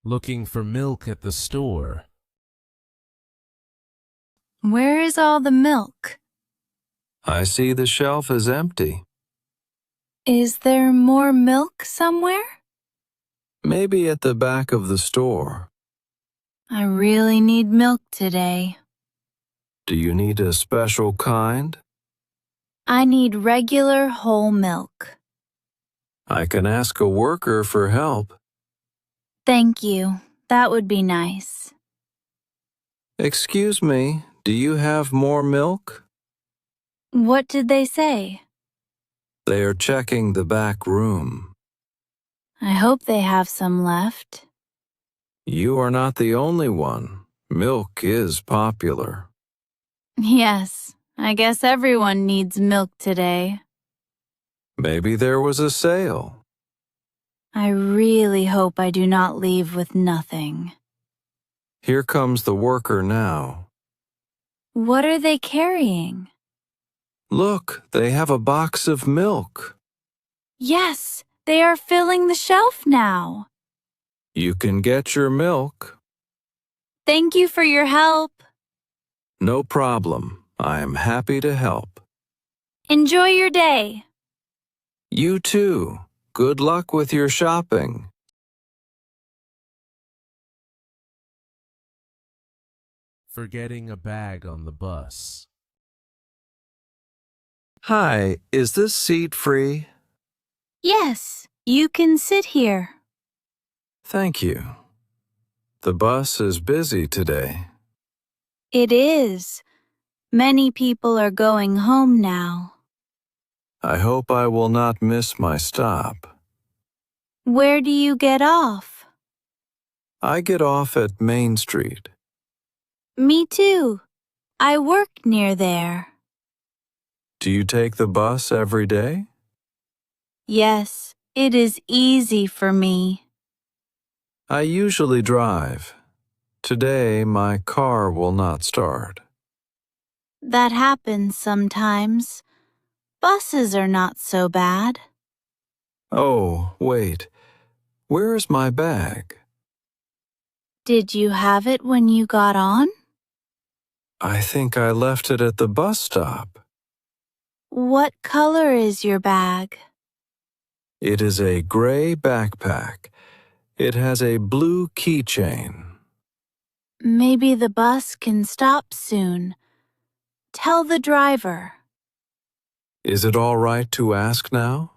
Looking for milk at the store. Where is all the milk? I see the shelf is empty. Is there more milk somewhere? Maybe at the back of the store. I really need milk today. Do you need a special kind? I need regular whole milk. I can ask a worker for help. Thank you. That would be nice. Excuse me, do you have more milk? What did they say? They are checking the back room. I hope they have some left. You are not the only one. Milk is popular. Yes, I guess everyone needs milk today. Maybe there was a sale. I really hope I do not leave with nothing. Here comes the worker now. What are they carrying? Look, they have a box of milk. Yes, they are filling the shelf now. You can get your milk. Thank you for your help. No problem. I am happy to help. Enjoy your day. You too. Good luck with your shopping. Forgetting a bag on the bus. Hi, is this seat free? Yes, you can sit here. Thank you. The bus is busy today. It is. Many people are going home now. I hope I will not miss my stop. Where do you get off? I get off at Main Street. Me too. I work near there. Do you take the bus every day? Yes, it is easy for me. I usually drive. Today, my car will not start. That happens sometimes. Buses are not so bad. Oh, wait. Where is my bag? Did you have it when you got on? I think I left it at the bus stop. What color is your bag? It is a gray backpack. It has a blue keychain. Maybe the bus can stop soon. Tell the driver. Is it all right to ask now?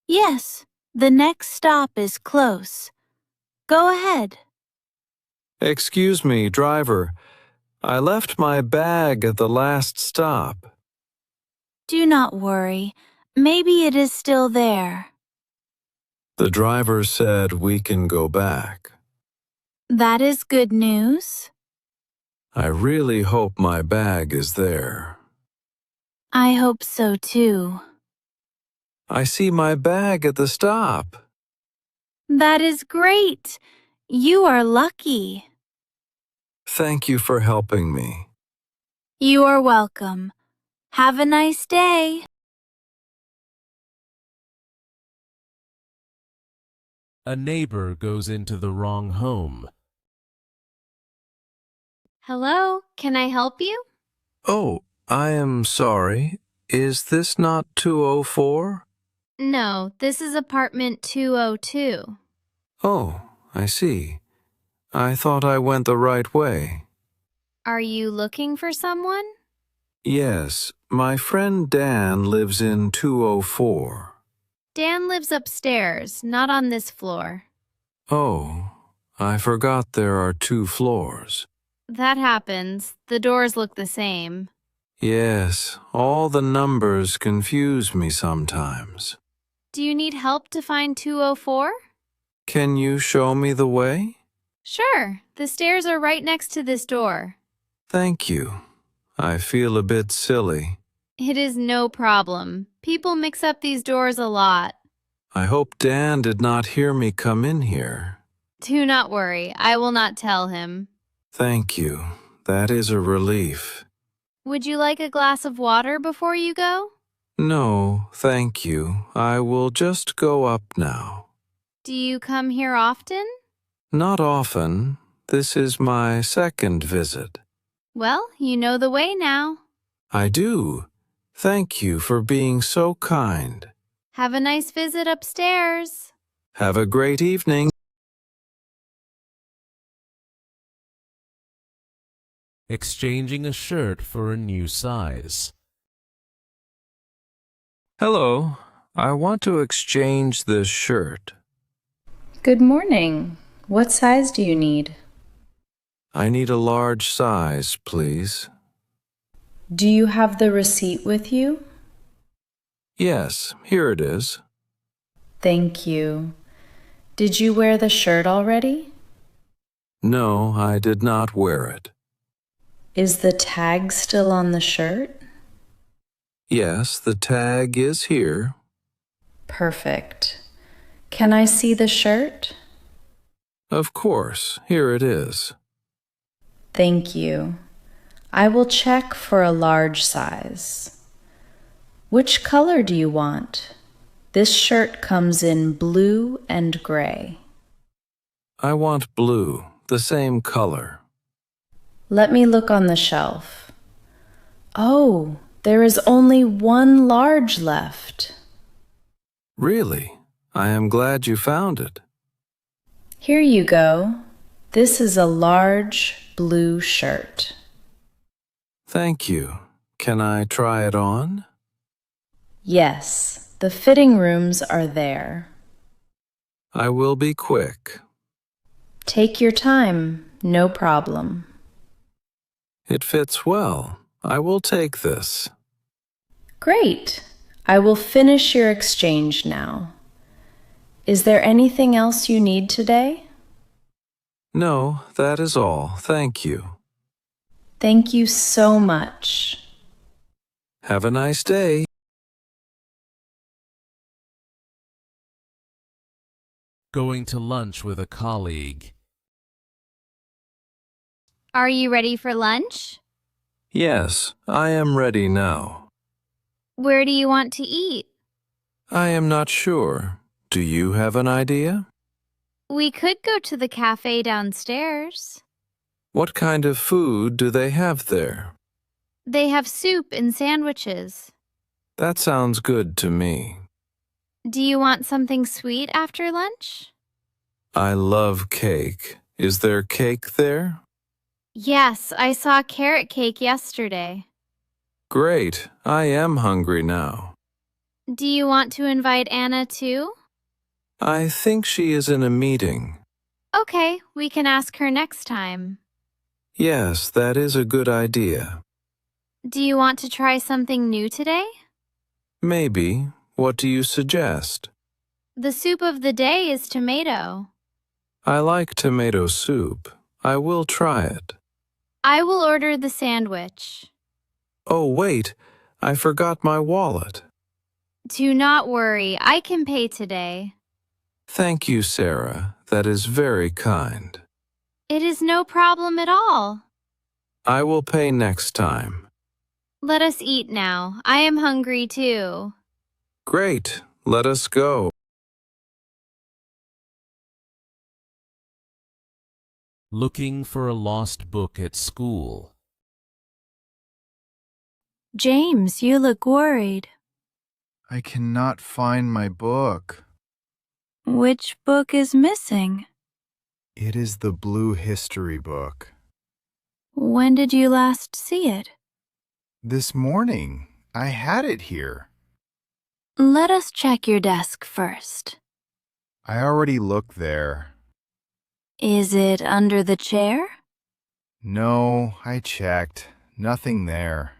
Yes, the next stop is close. Go ahead. Excuse me, driver. I left my bag at the last stop. Do not worry. Maybe it is still there. The driver said we can go back. That is good news. I really hope my bag is there. I hope so too. I see my bag at the stop. That is great. You are lucky. Thank you for helping me. You are welcome. Have a nice day. A neighbor goes into the wrong home. Hello, can I help you? Oh, I am sorry. Is this not 204? No, this is apartment 202. Oh, I see. I thought I went the right way. Are you looking for someone? Yes, my friend Dan lives in 204. Dan lives upstairs, not on this floor. Oh, I forgot there are 2 floors. That happens. The doors look the same. Yes, all the numbers confuse me sometimes. Do you need help to find 204? Can you show me the way? Sure, the stairs are right next to this door. Thank you. I feel a bit silly. It is no problem. People mix up these doors a lot. I hope Dan did not hear me come in here. Do not worry, I will not tell him. Thank you. That is a relief. Would you like a glass of water before you go? No, thank you. I will just go up now. Do you come here often? Not often. This is my second visit. Well, you know the way now. I do. Thank you for being so kind. Have a nice visit upstairs. Have a great evening. Exchanging a shirt for a new size. Hello. I want to exchange this shirt. Good morning. What size do you need? I need a large size, please. Do you have the receipt with you? Yes, here it is. Thank you. Did you wear the shirt already? No, I did not wear it. Is the tag still on the shirt? Yes, the tag is here. Perfect. Can I see the shirt? Of course, here it is. Thank you. I will check for a large size. Which color do you want? This shirt comes in blue and gray. I want blue, the same color. Let me look on the shelf. Oh, there is only one large left. Really? I am glad you found it. Here you go. This is a large blue shirt. Thank you. Can I try it on? Yes, the fitting rooms are there. I will be quick. Take your time, no problem. It fits well. I will take this. Great. I will finish your exchange now. Is there anything else you need today? No, that is all. Thank you. Thank you so much. Have a nice day. Going to lunch with a colleague. Are you ready for lunch? Yes, I am ready now. Where do you want to eat? I am not sure. Do you have an idea? We could go to the cafe downstairs. What kind of food do they have there? They have soup and sandwiches. That sounds good to me. Do you want something sweet after lunch? I love cake. Is there cake there? Yes, I saw carrot cake yesterday. Great. I am hungry now. Do you want to invite Anna too? I think she is in a meeting. Okay, we can ask her next time. Yes, that is a good idea. Do you want to try something new today? Maybe. What do you suggest? The soup of the day is tomato. I like tomato soup. I will try it. I will order the sandwich. Oh, wait. I forgot my wallet. Do not worry, I can pay today. Thank you, Sarah. That is very kind. It is no problem at all. I will pay next time. Let us eat now. I am hungry too. Great. Let us go. Looking for a lost book at school. James, you look worried. I cannot find my book. Which book is missing? It is the blue history book. When did you last see it? This morning, I had it here. Let us check your desk first. I already looked there. Is it under the chair? No, I checked. Nothing there.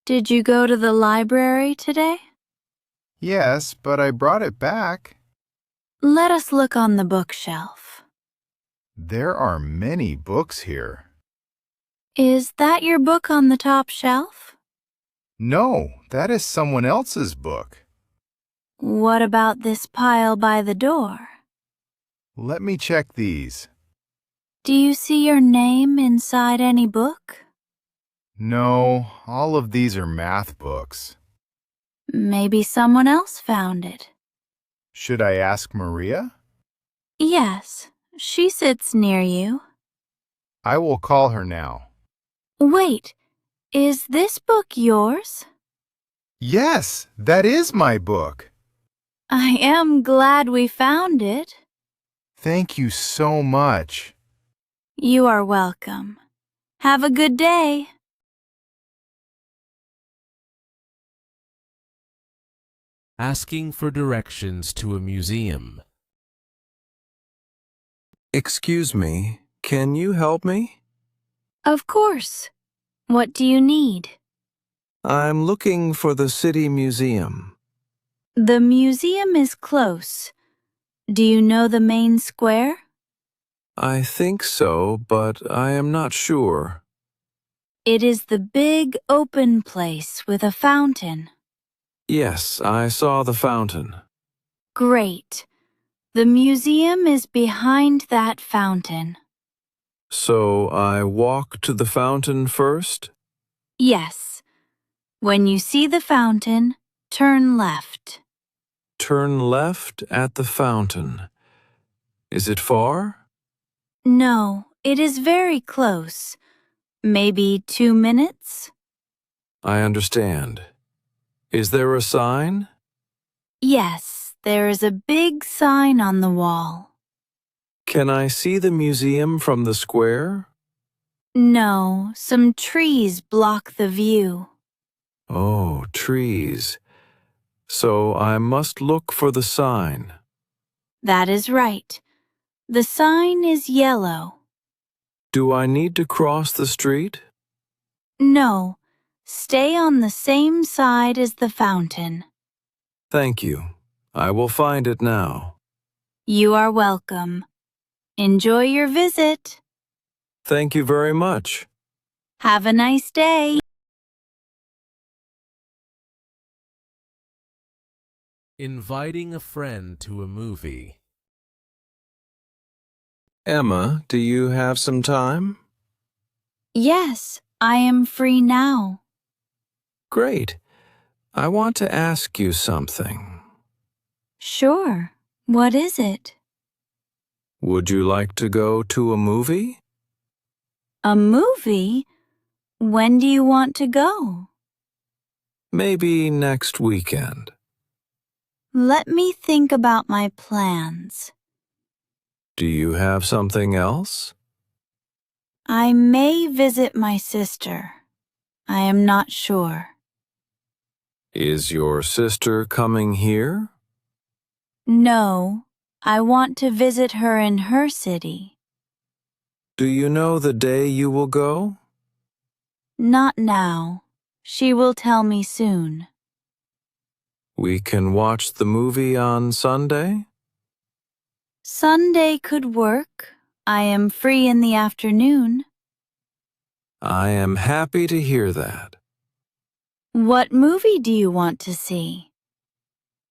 Did you go to the library today? Yes, but I brought it back. Let us look on the bookshelf. There are many books here. Is that your book on the top shelf? No, that is someone else's book. What about this pile by the door? Let me check these. Do you see your name inside any book? No, all of these are math books. Maybe someone else found it. Should I ask Maria? Yes, She sits near you. I will call her now. Wait, is this book yours? Yes, that is my book. I am glad we found it. Thank you so much. You are welcome. Have a good day. Asking for directions to a museum. Excuse me, can you help me? Of course. What do you need? I'm looking for the city museum. The museum is close. Do you know the main square? I think so, but I am not sure. It is the big open place with a fountain. Yes, I saw the fountain. Great. The museum is behind that fountain. So I walk to the fountain first? Yes. When you see the fountain, turn left. Turn left at the fountain. Is it far? No, it is very close. Maybe 2 minutes? I understand. Is there a sign? Yes, there is a big sign on the wall. Can I see the museum from the square? No, some trees block the view. Oh, trees. So I must look for the sign. That is right. The sign is yellow. Do I need to cross the street? No, stay on the same side as the fountain. Thank you. I will find it now. You are welcome. Enjoy your visit. Thank you very much. Have a nice day. Inviting a friend to a movie. Emma, do you have some time? Yes, I am free now. Great. I want to ask you something. Sure. What is it? Would you like to go to a movie? A movie? When do you want to go? Maybe next weekend. Let me think about my plans. Do you have something else? I may visit my sister. I am not sure. Is your sister coming here? No, I want to visit her in her city. Do you know the day you will go? Not now. She will tell me soon. We can watch the movie on Sunday? Sunday could work. I am free in the afternoon. I am happy to hear that. What movie do you want to see?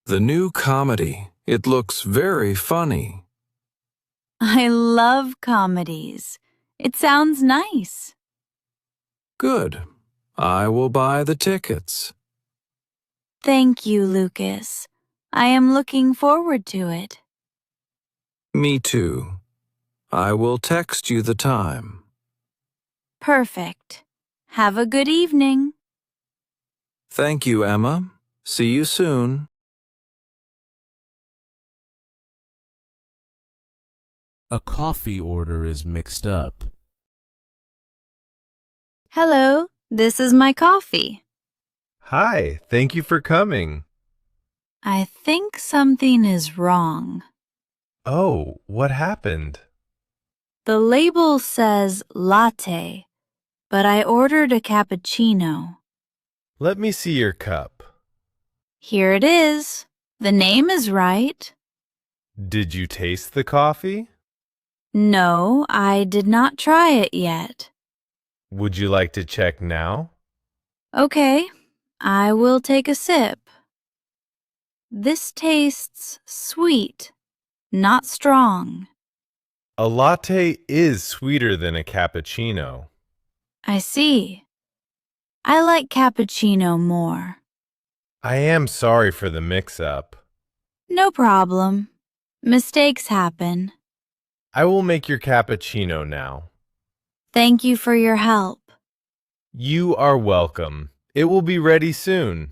The new comedy. It looks very funny. I love comedies. It sounds nice. Good. I will buy the tickets. Thank you, Lucas. I am looking forward to it. Me too. I will text you the time. Perfect. Have a good evening. Thank you, Emma. See you soon. A coffee order is mixed up. Hello, this is my coffee. Hi, thank you for coming. I think something is wrong. Oh, what happened? The label says latte, but I ordered a cappuccino. Let me see your cup. Here it is. The name is right. Did you taste the coffee? No, I did not try it yet. Would you like to check now? Okay, I will take a sip. This tastes sweet, not strong. A latte is sweeter than a cappuccino. I see. I like cappuccino more. I am sorry for the mix-up. No problem. Mistakes happen. I will make your cappuccino now. Thank you for your help. You are welcome. It will be ready soon.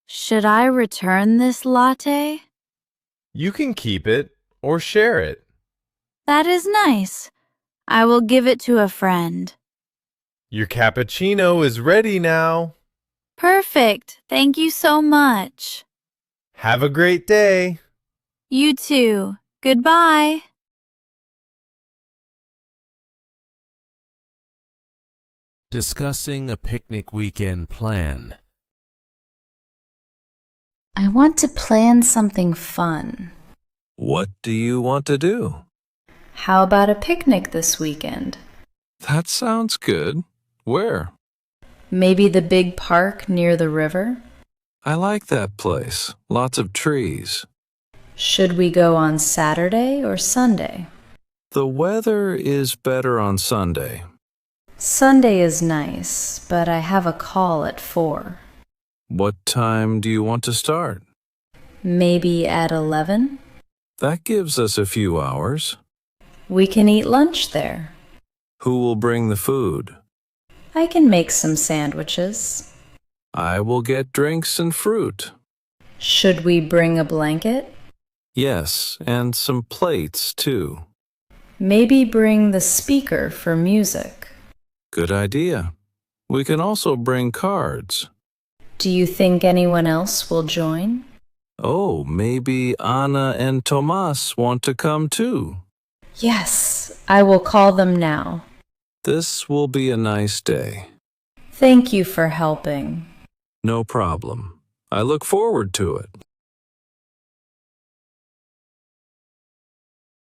Should I return this latte? You can keep it or share it. That is nice. I will give it to a friend. Your cappuccino is ready now. Perfect. Thank you so much. Have a great day. You too. Goodbye. Discussing a picnic weekend plan. I want to plan something fun. What do you want to do? How about a picnic this weekend? That sounds good. Where? Maybe the big park near the river? I like that place. Lots of trees. Should we go on Saturday or Sunday? The weather is better on Sunday. Sunday is nice, but I have a call at 4. What time do you want to start? Maybe at 11? That gives us a few hours. We can eat lunch there. Who will bring the food? I can make some sandwiches. I will get drinks and fruit. Should we bring a blanket? Yes, and some plates too. Maybe bring the speaker for music. Good idea. We can also bring cards. Do you think anyone else will join? Oh, maybe Anna and Tomas want to come too. Yes, I will call them now. This will be a nice day. Thank you for helping. No problem. I look forward to it.